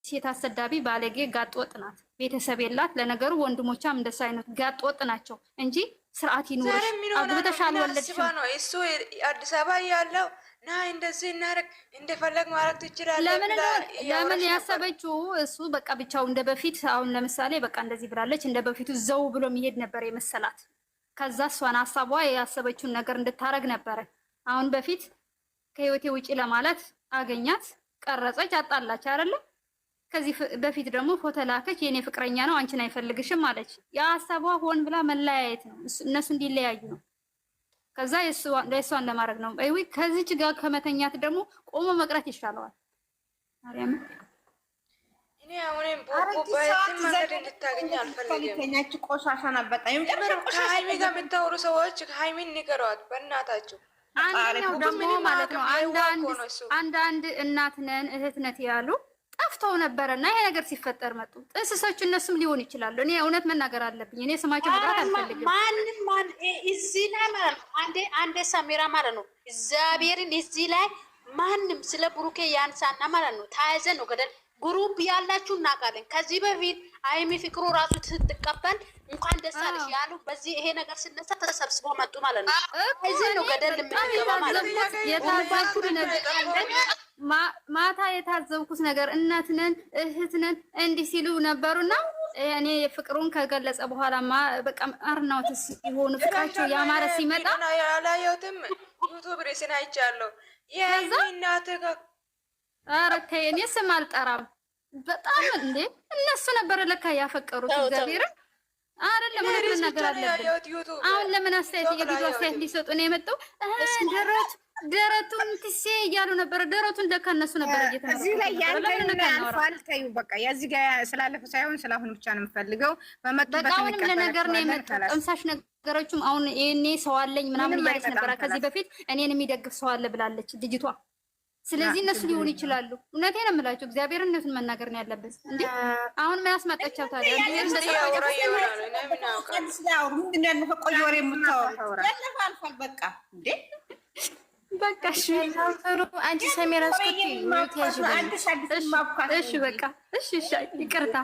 ሴት አሰዳቢ ባለጌ ጋጥወጥ ናት። ቤተሰብ የላት። ለነገሩ ወንድሞቿም እንደሱ አይነት ጋጥወጥ ናቸው እንጂ ስርዓት ይኑርሽ። አግብተሻል ወለድሽም ነው እሱ አዲስ አበባ ያለው ና እንደዚህ እናደርግ እንደፈለግ ማለት ትችላለህ። ለምን ያሰበችው እሱ በቃ ብቻው እንደ በፊት አሁን ለምሳሌ በቃ እንደዚህ ብላለች እንደ በፊቱ ዘው ብሎ የሚሄድ ነበር የመሰላት። ከዛ እሷን ሀሳቧ ያሰበችውን ነገር እንድታረግ ነበረ። አሁን በፊት ከህይወቴ ውጪ ለማለት አገኛት፣ ቀረጸች፣ አጣላች አይደለ? ከዚህ በፊት ደግሞ ፎቶ ላከች፣ የኔ ፍቅረኛ ነው አንቺን አይፈልግሽም አለች። የሀሳቧ ሆን ብላ መለያየት ነው፣ እነሱ እንዲለያዩ ነው። ከዛ የእሷን ለማድረግ ነው። ወይ ከዚች ጋር ከመተኛት ደግሞ ቆሞ መቅረት ይሻለዋል። ማርያም እኔ አሁንም ቦቦባይትን መንገድ እንድታገኝ አልፈልግም። ከኛች ቆሻሻ ነበር። ከሀይሚ ጋር የምታወሩ ሰዎች ሀይሚን ንገሯት በእናታችሁ። አንደኛው ደግሞ ማለት ነው አንዳንድ እናት ነን እህት ነት ያሉ ጠፍተው ነበረና ይሄ ነገር ሲፈጠር መጡ። ጥንስሶቹ እነሱም ሊሆን ይችላሉ። እኔ እውነት መናገር አለብኝ። እኔ ስማቸው መጥራት አልፈልግም። ማን እዚህ ላይ ማለት ነው አንዴ ሰሜራ ማለት ነው እግዚአብሔርን እዚህ ላይ ማንም ስለ ብሩኬ ያንሳና ማለት ነው ታይዘን ነው ገደል ግሩፕ ያላችሁ እናውቃለን። ከዚህ በፊት አይሚ ፍቅሩ ራሱ ስትቀበል እንኳን ደስ አለሽ ያሉ በዚህ ይሄ ነገር ሲነሳ ተሰብስበው መጡ ማለት ነው። ታይዘን ነው ገደል የምንገባ ማለት ነው። የታዘብኩት ነገር ማታ የታዘብኩት ነገር እናት ነን እህት ነን እንዲህ ሲሉ ነበሩና እኔ ፍቅሩን ከገለጸ በኋላማ በቃ አርናውት ሲሆኑ ፍቅራቸው ያማረ ሲመጣ ያላየሁትም ዩቲዩብ ሬስን አይቻለሁ። የሀይሚ እናት ጋር ኧረ ተይ እኔ ስም አልጠራም። በጣም እንዴ እነሱ ነበር ለካ ያፈቀሩት። እግዚአብሔር አይደለም ምን ነገር አለበት። አሁን ለምን አስተያየት የቪዲዮ አስተያየት ሊሰጡ ነው የመጣው? ደረቱን ትሴ እያሉ ነበር። ደረቱን ለካ እነሱ ነበር እየተመረጡ። እዚህ ላይ ያንተን አልፋል። ተዩ በቃ የዚህ ጋር ስላለፈ ሳይሆን ስለአሁን ብቻ ነው የምፈልገው። በመጡበት አሁንም ለነገር ነው የመጣው። ጥምሳሽ ነገሮችም አሁን እኔ ሰው አለኝ ምናምን እያለች ነበር። ከዚህ በፊት እኔን የሚደግፍ ሰው አለ ብላለች ልጅቷ። ስለዚህ እነሱ ሊሆኑ ይችላሉ። እውነቴን ነው የምላቸው። እግዚአብሔርን እውነቱን መናገር ነው ያለበት። እንዴ አሁን ምን ያስመጣቻው ታዲያ? በቃ እሺ አንቺ ሰሜራ እስኪ እሺ በቃ እሺ ይቅርታ፣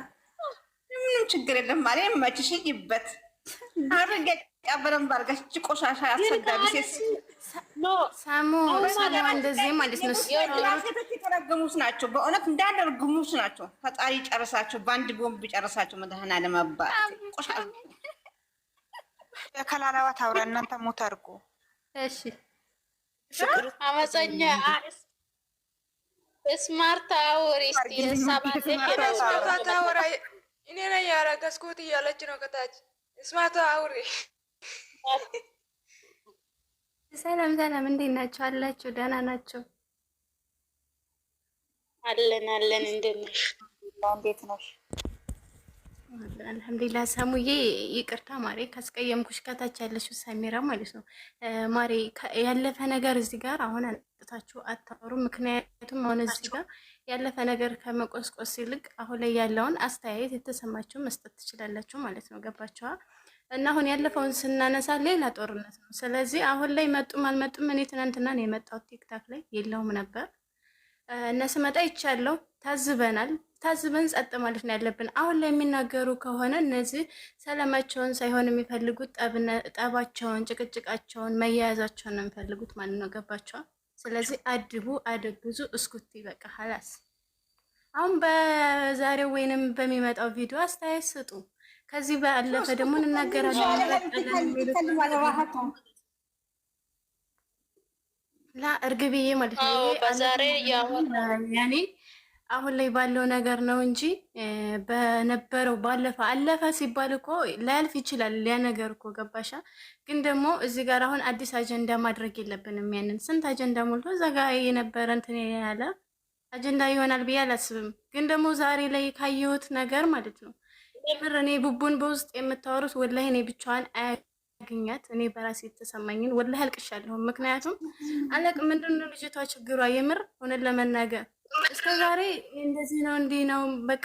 ምንም ችግር የለም ማለት መችሽ ይበት አረጋ ቀበረን ባርጋች ቆሻሻ ያሰዳቢ ሴት ሳሙ እንደዚህ ማለት ነው። የተረገሙት ናቸው በእውነት እንዳደርግሙት ናቸው። ፈጣሪ ጨርሳቸው፣ በአንድ ቦምብ ጨርሳቸው። መድኃኒዓለም አባት ቆሻሻ ከላላዋ ታውራ እናንተ ሞት አድርጎ እሺ አመፀኛ ስማርት አውሪ እስቲ ሰባቴ ታውራ እኔ ነኝ ያረገዝኩት እያለች ነው ከታች ስማርት አውሪ። ሰላም ሰላም፣ እንዴት ናችሁ? አላችሁ? ደህና ናቸው? አለን እንዴት ነሽ? እንዴት ነሽ? አልሐምዱሊላህ። ሰሙዬ ይቅርታ ማሬ ካስቀየምኩሽ፣ ከታች ያለሽው ሰሜራ ማለት ነው። ማሬ ያለፈ ነገር እዚህ ጋር አሁን አንጥታችሁ አታወሩ። ምክንያቱም አሁን እዚህ ጋር ያለፈ ነገር ከመቆስቆስ ይልቅ አሁን ላይ ያለውን አስተያየት የተሰማችሁ መስጠት ትችላላችሁ ማለት ነው። ገባችኋ? እና አሁን ያለፈውን ስናነሳ ሌላ ጦርነት ነው። ስለዚህ አሁን ላይ መጡም አልመጡም እኔ ትናንትና ነው የመጣሁት። ቲክታክ ላይ የለውም ነበር እና ስመጣ ይቻለው ታዝበን ጸጥ ማለት ነው ያለብን። አሁን ላይ የሚናገሩ ከሆነ እነዚህ ሰላማቸውን ሳይሆን የሚፈልጉት ጠባቸውን፣ ጭቅጭቃቸውን፣ መያያዛቸውን ነው የሚፈልጉት ማለት ነው። ገባቸዋል? ስለዚህ አድብዙ እስኩቲ በቃ ሀላስ። አሁን በዛሬው ወይንም በሚመጣው ቪዲዮ አስተያየት ስጡ። ከዚህ ባለፈ ደግሞ እንናገራለን። ላ እርግብዬ ማለት ነው በዛሬ ያኔ አሁን ላይ ባለው ነገር ነው እንጂ በነበረው አለፈ ሲባል እኮ ላያልፍ ይችላል ያ ነገር እኮ ገባሻ። ግን ደግሞ እዚህ ጋር አሁን አዲስ አጀንዳ ማድረግ የለብንም። ያንን ስንት አጀንዳ ሞልቶ እዛ ጋር የነበረ እንትን ያለ አጀንዳ ይሆናል ብዬ አላስብም። ግን ደግሞ ዛሬ ላይ ካየሁት ነገር ማለት ነው ምር እኔ ቡቡን በውስጥ የምታወሩት ወላሂ እኔ ብቻዋን አያገኛት። እኔ በራሴ የተሰማኝን ወላሂ አልቅሻለሁ። ምክንያቱም አለቅ ምንድነው ልጅቷ ችግሯ የምር ሆነን ለመናገር እስከ ዛሬ እንደዚህ ነው እንዲህ ነው በቃ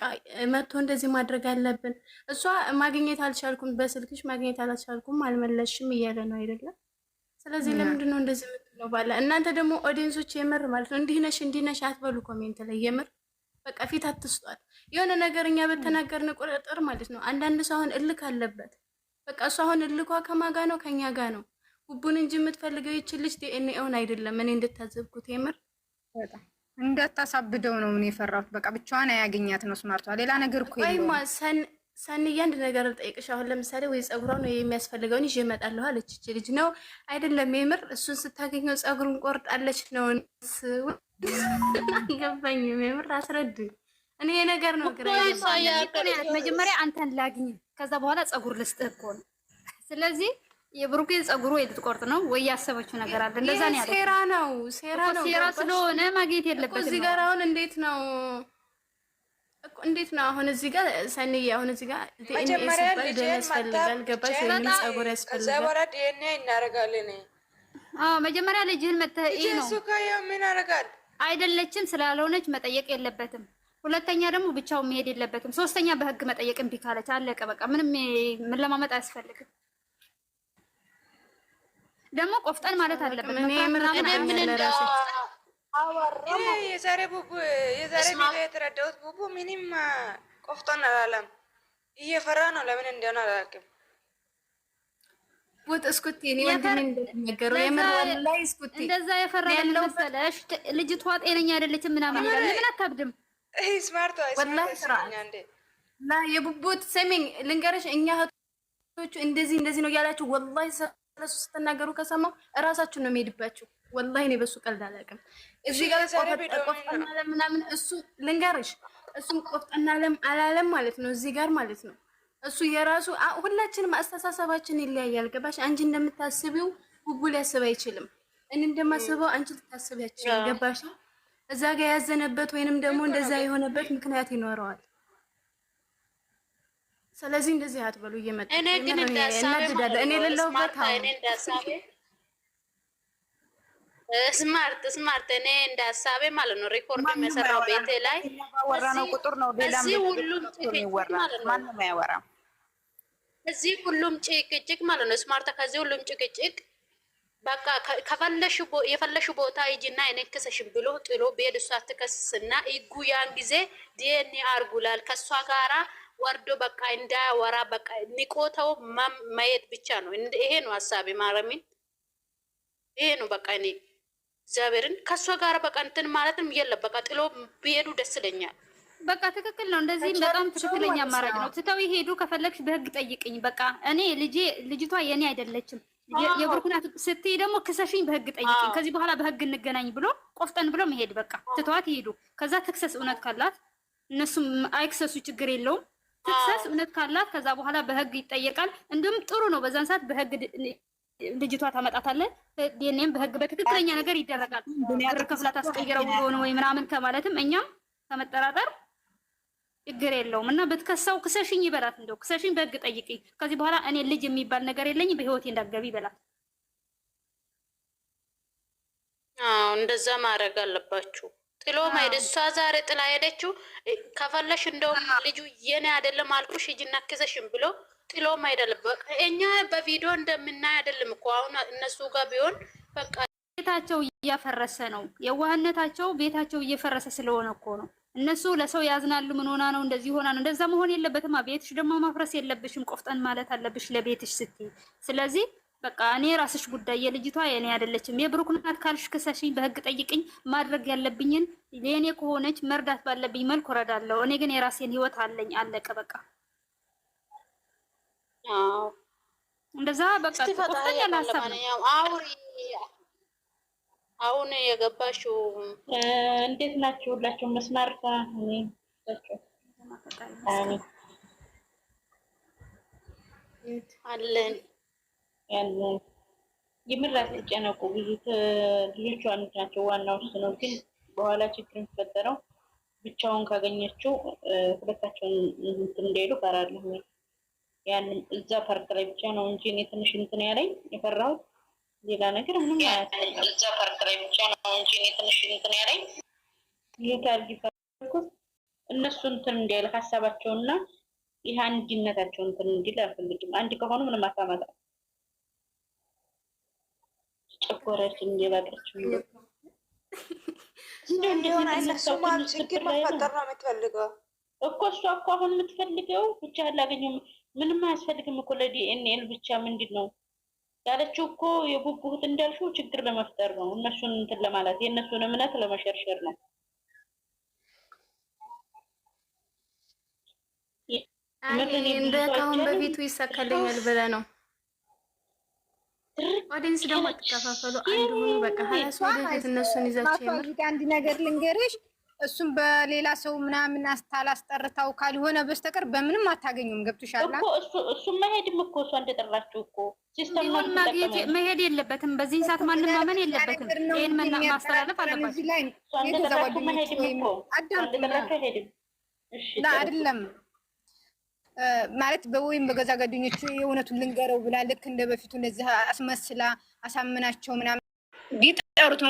መጥቶ እንደዚህ ማድረግ አለብን። እሷ ማግኘት አልቻልኩም፣ በስልክሽ ማግኘት አልቻልኩም፣ አልመለሽም እያለ ነው አይደለም። ስለዚህ ለምንድን ነው እንደዚህ የምትለው ባለ እናንተ ደግሞ ኦዲየንሶች የምር ማለት ነው እንዲህ ነሽ አትበሉ ኮሜንት ላይ የምር በቃ ፊት አትስጧት። የሆነ ነገር እኛ በተናገርን ቁጥር ማለት ነው አንዳንድ ሰው አሁን እልክ አለበት። በቃ እሱ አሁን እልኳ ከማጋ ነው ከኛ ጋር ነው። ቡቡን እንጂ የምትፈልገው ይችል ልጅ ዲኤንኤውን አይደለም። እኔ እንድታዘብኩት የምር በጣም እንዳታሳብደው ነው ምን የፈራሁት። በቃ ብቻዋን አያገኛት ነው ስማርቷ። ሌላ ነገር እኮ የለውም። ሰንዬ አንድ ነገር ልጠይቅሽ። አሁን ለምሳሌ ወይ ጸጉሯን ነው የሚያስፈልገውን ይዤ እመጣለሁ አለች። እቺ ልጅ ነው አይደለም? የምር እሱን ስታገኘው ጸጉሩን ቆርጣለች ነው? አልገባኝም። የምር አስረድ። እኔ ነገር ነው ግራ መጀመሪያ አንተን ላግኝ፣ ከዛ በኋላ ጸጉር ልስጥህ እኮ ነው። ስለዚህ የብሩኬን ጸጉሩ ወይ ልትቆርጥ ነው ወይ ያሰበችው ነገር አለ። እንደዛ ነው ያለው። ሴራ ነው ሴራ ስለሆነ ማግኘት የለበትም እዚህ ጋር። አሁን እንዴት ነው አሁን እዚህ ጋር ሰንዬ፣ አሁን እዚህ ጋር መጀመሪያ ልጅ ያስፈልጋል። ገባሽ? ወይም ጸጉር ያስፈልጋል። ከዛ በኋላ ዲኤንኤ እናደርጋለን። መጀመሪያ ልጅህን መተህ ነው እሱ ምን ያደርጋል? አይደለችም ስላልሆነች መጠየቅ የለበትም። ሁለተኛ ደግሞ ብቻው መሄድ የለበትም። ሶስተኛ በህግ መጠየቅ እምቢ ካለች አለቀ በቃ። ምንም ምን ለማመጥ አያስፈልግም። ደግሞ ቆፍጠን ማለት አለበት። የዛሬ ቪዲዮ የተረዳሁት ቡቡ ምንም ቆፍጠን አላለም። እየፈራ ነው። ለምን እንደሆነ አላውቅም። ወጥ እስኩቲ እኔ ወንድም እንደነገረው የምር ወላሂ እስኩቲ እንደዛ የፈራ ያለው መሰለሽ። ልጅቷ ጤነኛ አይደለችም ምናምን ይላል። ለምን አታብድም? ስማርቷ ወላሂ ስራኛ ላ የቡቡት ሰሚኝ ልንገርሽ፣ እኛ እህቶቹ እንደዚህ ነው ያላችሁ። ወላሂ ስለሱ ስትናገሩ ከሰማው እራሳችሁ ነው የሚሄድባችሁ። ወላሂ እኔ በሱ ቀልድ አላውቅም። እዚህ ጋር ቆፍጠና ምናምን እሱ ልንገርሽ፣ እሱም ቆፍጠና አላለም ማለት ነው። እዚህ ጋር ማለት ነው እሱ የራሱ ሁላችንም አስተሳሰባችን ይለያያል። ገባሽ? አንቺ እንደምታስቢው ቡቡ ሊያስብ አይችልም። እኔ እንደማስበው አንቺ ልታስቢያችሁ ገባሽ? እዛ ጋር ያዘነበት ወይንም ደግሞ እንደዛ የሆነበት ምክንያት ይኖረዋል። ስለዚህ እንደዚህ አትበሉ። እየመጣ እኔ ግን እንዳሳበ እኔ ለለውበት ስማርት እኔ እንዳሳበ ማለት ነው። ሪኮርድ የሚሰራው ቤቴ ላይ ወራነው ቁጥር ነው። ሌላ ሁሉም ጭቅጭቅ ማለት ነው። ማንም አያወራም። እዚህ ሁሉም ጭቅጭቅ ማለት ነው። ስማርት ከዚህ ሁሉም ጭቅጭቅ በቃ የፈለሽ ቦታ ሂጂና እኔ ክሰሽን ብሎ ጥሎ ቤድ እሷ ትከስስና ይጉ ያን ጊዜ ዲኤንኤ አርጉላል ከሷ ጋራ ወርዶ በቃ እንዳያወራ በቃ ንቆተው ማየት ብቻ ነው። ይሄ ነው ሀሳቤ። ማረሚን ይሄ ነው በቃ። እኔ እግዚአብሔርን ከሷ ጋራ በቃ እንትን ማለትም የለም። በቃ ጥሎ ቢሄዱ ደስ ይለኛል። በቃ ትክክል ነው። እንደዚህ በጣም ትክክለኛ አማራጭ ነው። ትተው ይሄዱ። ከፈለግሽ በህግ ጠይቅኝ። በቃ እኔ ልጅቷ የኔ አይደለችም የብሩክናት ስትይ ደግሞ ክሰሽኝ፣ በህግ ጠይቅኝ፣ ከዚህ በኋላ በህግ እንገናኝ ብሎ ቆፍጠን ብሎ መሄድ በቃ። ትተዋት ይሄዱ። ከዛ ትክሰስ፣ እውነት ካላት እነሱም አይክሰሱ፣ ችግር የለውም። ትክሰስ እውነት ካላት ከዛ በኋላ በህግ ይጠየቃል። እንዲሁም ጥሩ ነው። በዛን ሰዓት በህግ ልጅቷ ታመጣታለህ። ዲኤንኤም በህግ በትክክለኛ ነገር ይደረጋል። ብር ከፍላ ታስቀይረው ሆነ ወይ ምናምን ከማለትም እኛም ከመጠራጠር ችግር የለውም። እና ብትከሳው ክሰሽኝ ይበላት። እንደው ክሰሽኝ በህግ ጠይቅኝ፣ ከዚህ በኋላ እኔ ልጅ የሚባል ነገር የለኝም፣ በህይወቴ እንዳትገቢ ይበላት። እንደዛ ማድረግ አለባችሁ። ጥሎ ማሄድ። እሷ ዛሬ ጥላ ሄደችው። ከፈለሽ እንደውም ልጁ የኔ አይደለም አልኩሽ ሂጂና ክሰሽኝ ብሎ ጥሎ ማሄድ አለበት። እኛ በቪዲዮ እንደምናይ አይደለም እኮ አሁን እነሱ ጋር ቢሆን በቃ ቤታቸው እያፈረሰ ነው። የዋህነታቸው ቤታቸው እየፈረሰ ስለሆነ እኮ ነው። እነሱ ለሰው ያዝናሉ። ምን ሆና ነው እንደዚህ ሆና ነው? እንደዛ መሆን የለበትም። ቤትሽ ደግሞ ማፍረስ የለብሽም። ቆፍጠን ማለት አለብሽ ለቤትሽ ስትይ። ስለዚህ በቃ እኔ ራስሽ ጉዳይ፣ የልጅቷ የኔ አይደለችም። የብሩክ ናት ካልሽ ክሰሽኝ፣ በህግ ጠይቅኝ። ማድረግ ያለብኝን የኔ ከሆነች መርዳት ባለብኝ መልኩ እረዳለሁ። እኔ ግን የራሴን ህይወት አለኝ። አለቀ በቃ። እንደዛ በቃ ቆፍጠን ያለ ሀሳብ ነው። አሁን የገባሽው እንዴት ናችሁ? ሁላችሁም መስማርታ አለን ያለን የምር አትጨነቁ። ብዙ ልጆቹ አንድ ናቸው። ዋናው እሱ ነው። ግን በኋላ ችግር የሚፈጠረው ብቻውን ካገኘችው ሁለታቸውን እንትን እንደሄዱ ቀራለሁ። ያንን እዛ ፓርክ ላይ ብቻ ነው እንጂ እኔ ትንሽ እንትን ያለኝ የፈራሁት ሌላ ነገር ምንም አያስፈልግም። እዛ ፓርክ ላይ ብቻ ነው እንጂ እኔ ትንሽ እንትን ያለኝ የታርጊ ፈልኩት እነሱ እንትን እንዲያለ ሀሳባቸውና ይህ አንድነታቸው እንትን እንዲል አልፈልግም። አንድ ከሆኑ ምንም አታመጣ ጨቆረች እንዲባቀች እንደሆነ እነሱማ ችግር መፈጠር ነው የምትፈልገው እኮ እሷ እኮ አሁን የምትፈልገው ብቻ ላገኘው ምንም አያስፈልግም እኮ ለዲኤንኤል ብቻ ምንድን ነው ያለችው እኮ የቡቡት እንዳልሽው ችግር ለመፍጠር ነው እነሱን እንትን ለማለት የእነሱን እምነት ለመሸርሸር ነው። እንደ ካሁን በፊቱ ይሳካልኛል ብለህ ነው። ኦዲንስ ደግሞ ተከፋፈሉ አንድ ሆኑ። በቃ ሀላስ ወደፊት እነሱን ይዛቸው ይመር። አንድ ነገር ልንገርሽ፣ እሱም በሌላ ሰው ምናምን አስታላስጠርታው ካልሆነ በስተቀር በምንም አታገኙም። ገብቶሻል እኮ እሱ መሄድም እኮ እሷ እንደጠራችሁ እኮ ሲስተም ነው መሄድ የለበትም። በዚህ ሰዓት ማንም ማመን የለበትም። ይሄን ማስተላለፍ አለባችሁ። እሷ እንደጠራችሁ መሄድም እኮ እንደጠራችሁ አይሄድም። እሺ አይደለም ማለት በወይም በገዛ ጓደኞቹ የእውነቱን ልንገረው ብላ ልክ እንደ በፊቱ እንደዚህ አስመስላ አሳምናቸው ምናምን ቢጠሩት